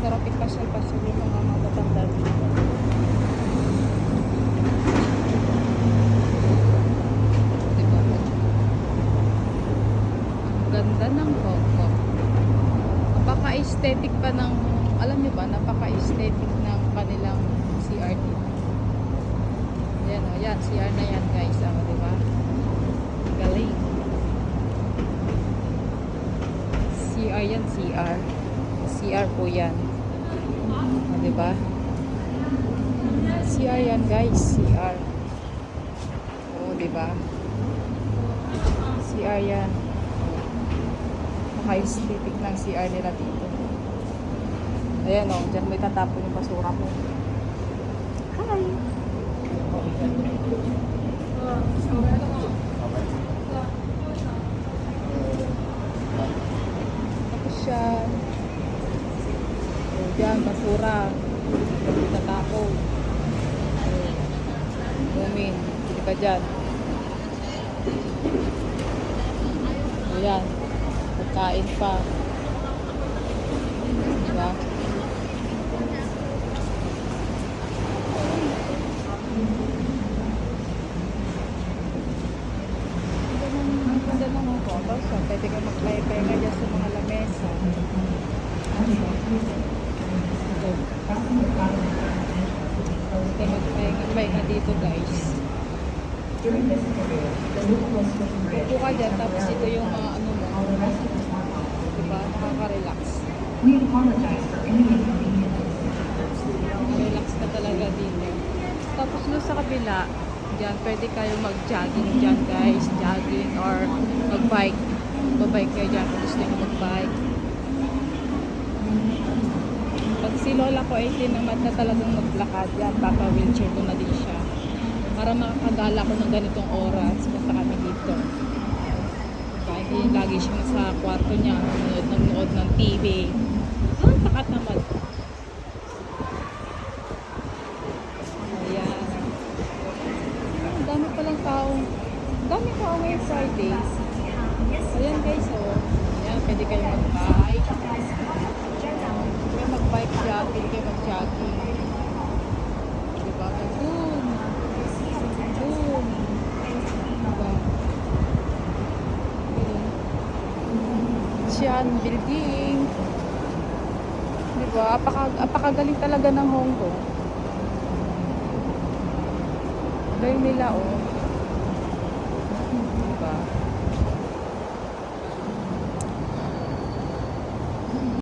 Sarap ipasyal-pasyal yung mga matatanda dito. Diba? Ang ganda ng Hong Kong. Napaka-aesthetic pa ng, alam nyo ba, napaka-aesthetic ng kanilang CR dito. Yan o, yan, CR na yan guys. Diba? Galing. CR yan, CR. CR po yan. Diba? CR yan guys, CR. Oo, diba? CR yan. Maka-aesthetic ng CR nila dito. Ayan o, dyan may tatapon yung basura ko. Hi! Tapos siya. Diyan, basura. Tatapon. Bumin. Hindi ka dyan. Ayan. Pagkain pa. Diba? Ang ganda ng mga photos. Pwede ka mag-play-play dyan sa mga lamesa. Magpahinga nga dito guys. Upo ka dyan, tapos ito yung mga ano mo. Diba? Nakaka-relax. Relax ka talaga dito. Tapos doon sa kabila, dyan, pwede kayo mag-jogging dyan guys. Jogging or mag-bike. Mag-bike kayo dyan kung gusto nyo mag-bike. Pag si Lola ko 18 naman na talagang maglakad yan, papa-wheelchair ko na din siya. Para makakagala ko ng ganitong oras, punta kami dito. Kahit hindi lagi siya sa kwarto niya, nanonood ng TV. Takat naman. Ayan. Ang dami palang tao. Dami tao ngayon Fridays. Ayan guys, oh. Ayan, pwede kayo mag-bike. Mag-bike jogging, kayo mag-jogging. Diba? Doon. Doon. Diba? Siyan, building. Diba? Apakagaling talaga ng Hong Kong. Galing nila, oh.